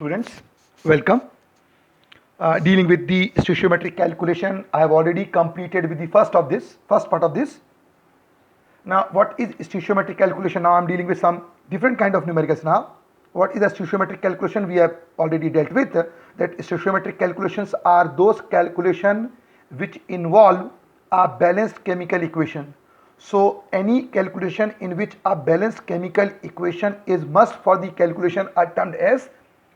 Students, welcome. Dealing with the stoichiometric calculation, I have already completed with the first part of this. Now, what is stoichiometric calculation? Now, I'm dealing with some different kind of numericals now. What is a stoichiometric calculation? We have already dealt with that stoichiometric calculations are those calculation which involve a balanced chemical equation. So, any calculation in which a balanced chemical equation is must for the calculation are termed as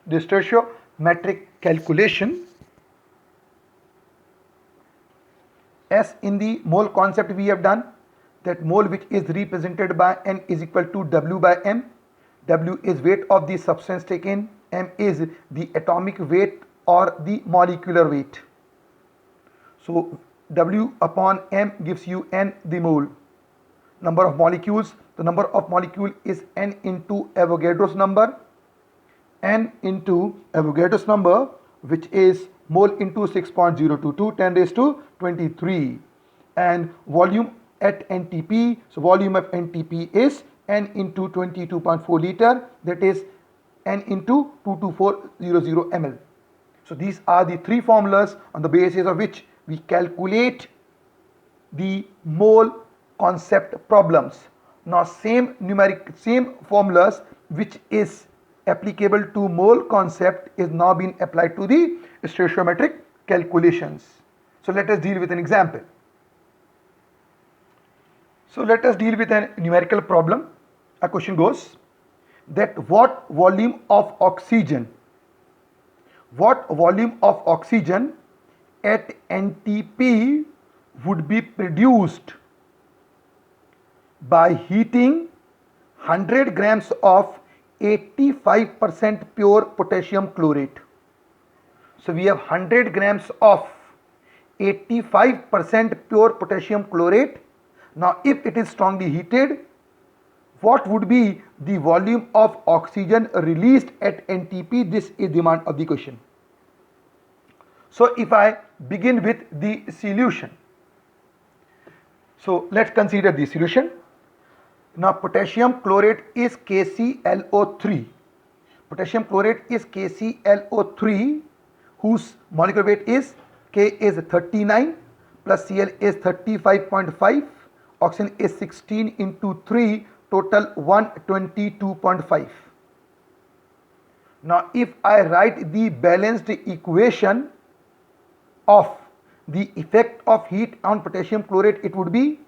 the stoichiometric calculation. As in the mole concept we have done, that mole which is represented by N is equal to W by M. W is weight of the substance taken, M is the atomic weight or the molecular weight. So W upon M gives you N the mole. Number of molecules, the number of molecule is N into Avogadro's number. N into Avogadro's number, which is mole into 6.022 10 raised to 23, and volume at NTP. So volume of NTP is N into 22.4 liter, that is N into 22400 ml. So these are the three formulas on the basis of which we calculate the mole concept problems. Now same formulas which is applicable to mole concept is now being applied to the stoichiometric calculations. So let us deal with an example. So let us deal with a numerical problem. A question goes that what volume of oxygen at NTP would be produced by heating 100 grams of 85% pure potassium chlorate. So we have 100 grams of 85% pure potassium chlorate. Now if it is strongly heated, what would be the volume of oxygen released at NTP? This is the demand of the question. So if I begin with the solution, so let's consider the solution. Now potassium chlorate is KClO3. Potassium chlorate is KClO3 whose molecular weight is K is 39 plus Cl is 35.5, oxygen is 16 into 3, total 122.5. Now if I write the balanced equation of the effect of heat on potassium chlorate, it would be,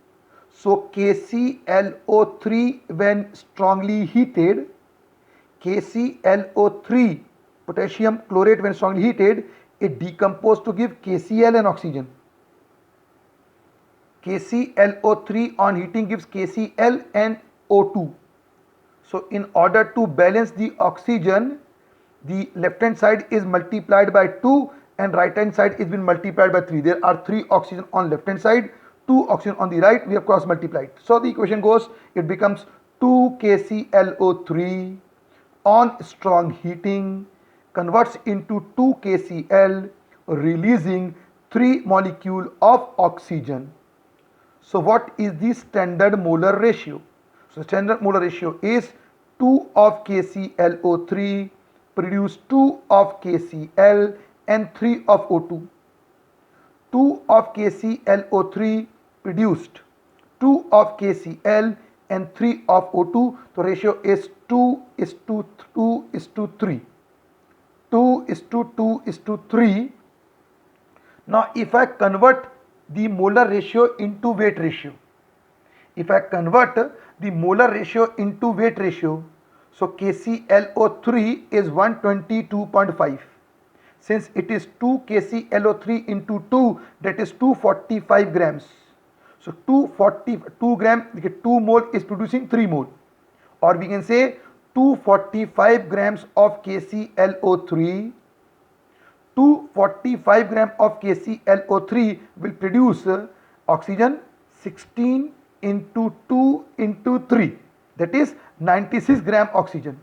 so KClO3 when strongly heated, KClO3 potassium chlorate when strongly heated, it decomposed to give KCl and oxygen. KClO3 on heating gives KCl and O2. So in order to balance the oxygen, the left hand side is multiplied by 2 and right hand side is been multiplied by 3. There are 3 oxygen on left hand side, 2 oxygen on the right, we have cross multiplied. So the equation goes, it becomes 2 KClO3 on strong heating converts into 2 KCl, releasing 3 molecule of oxygen. So what is the standard molar ratio? So standard molar ratio is 2 of KClO3 produce 2 of KCl and 3 of O2. 2 of KClO3 produced 2 of KCl and 3 of O2. The ratio is 2 is to 2 is to 3. 2 is to 2 is to 3. Now if I convert the molar ratio into weight ratio, so KClO3 is 122.5. Since it is 2 KClO3 into 2, that is 245 grams. So 242 gram, 2 mole is producing 3 mole. Or we can say 245 grams of KClO3. 245 gram of KClO3 will produce oxygen 16 into 2 into 3, that is 96 gram oxygen.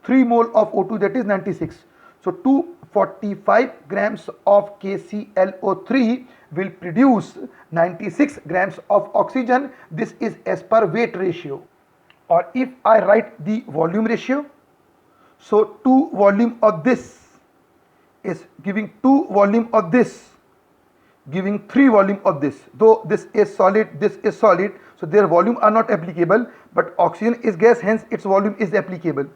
3 mole of O2, that is 96. So 245 grams of KClO3 will produce 96 grams of oxygen. This is as per weight ratio. Or if I write the volume ratio, So 2 volume of this is giving 2 volume of this, giving 3 volume of this. Though this is solid, so their volume are not applicable, but oxygen is gas, hence its volume is applicable.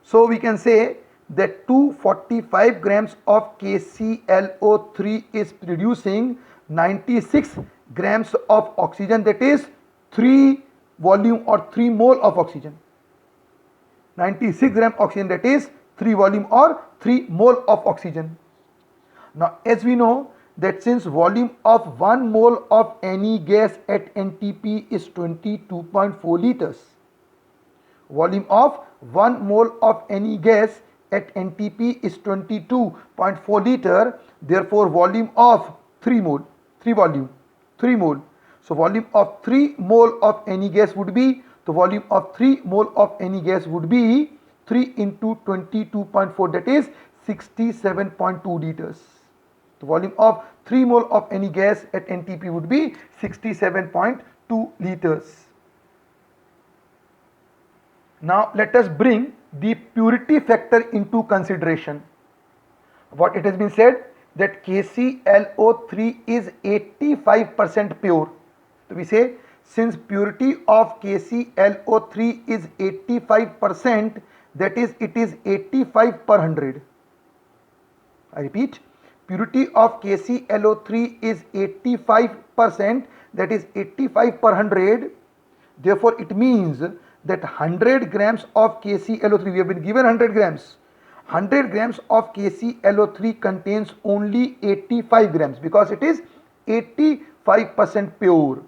So we can say that 245 grams of KClO3 is producing 96 grams of oxygen, that is 3 volume or 3 mole of oxygen. 96 gram oxygen, that is 3 volume or 3 mole of oxygen. Now as we know that since volume of 1 mole of any gas at NTP is 22.4 liters, volume of 1 mole of any gas at NTP is 22.4 liter, therefore volume of 3 mole, 3 volume, 3 mole. So volume of 3 mole of any gas would be, the volume of 3 mole of any gas would be 3 into 22.4, that is 67.2 liters. The volume of 3 mole of any gas at NTP would be 67.2 liters. Now let us bring the purity factor into consideration. What it has been said that KClO3 is 85% pure. So we say since purity of KClO3 is 85%, that is it is 85 per 100. I repeat, purity of KClO3 is 85%, that is 85 per 100. Therefore it means that 100 grams of KClO3, we have been given 100 grams. 100 grams of KClO3 contains only 85 grams because it is 85% pure.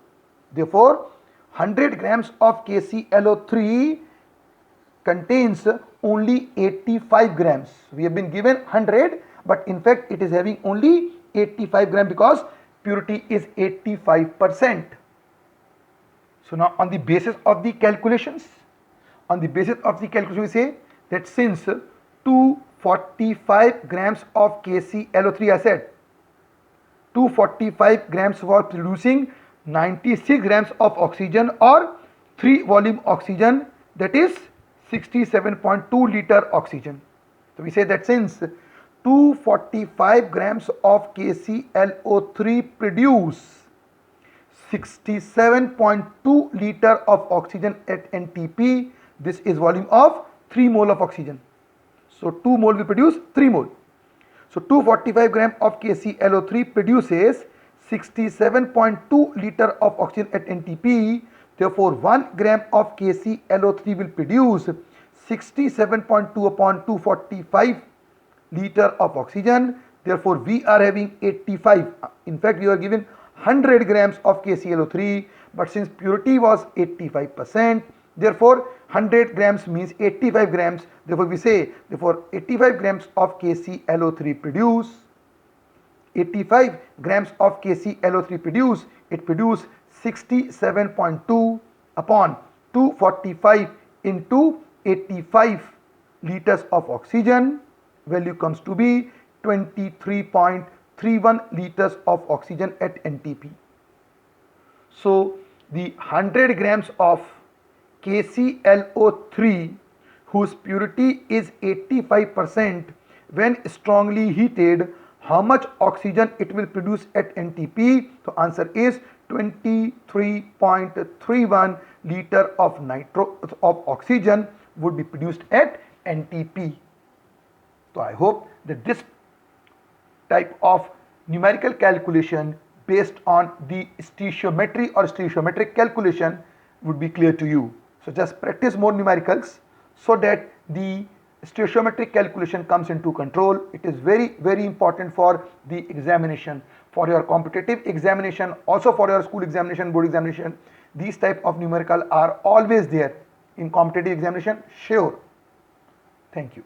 Therefore 100 grams of KClO3 contains only 85 grams. We have been given 100, but in fact it is having only 85 grams because purity is 85%. So now on the basis of the calculations, we say that since 245 grams of KClO3, I said 245 grams were producing 96 grams of oxygen or 3 volume oxygen, that is 67.2 liter oxygen. So we say that since 245 grams of KClO3 produce 67.2 liter of oxygen at NTP, this is volume of 3 mole of oxygen. So 2 mole will produce 3 mole. So 245 gram of KClO3 produces 67.2 liter of oxygen at NTP. Therefore 1 gram of KClO3 will produce 67.2 upon 245 liter of oxygen. Therefore we are having 85. In fact we are given 100 grams of KClO3, but since purity was 85%, therefore 100 grams means 85 grams. Therefore we say, therefore 85 grams of KClO3 produce, 85 grams of KClO3 produce, it produce 67.2 upon 245 into 85 liters of oxygen. Value comes to be 23.31 liters of oxygen at NTP. So the 100 grams of KClO3 whose purity is 85%, when strongly heated, how much oxygen it will produce at NTP? The answer is 23.31 liter of oxygen would be produced at NTP. So I hope that this type of numerical calculation based on the stoichiometry or stoichiometric calculation would be clear to you. So just practice more numericals so that the stoichiometric calculation comes into control. It is very, very important for the examination, for your competitive examination, also for your school examination, board examination. These type of numerical are always there in competitive examination, sure. Thank you.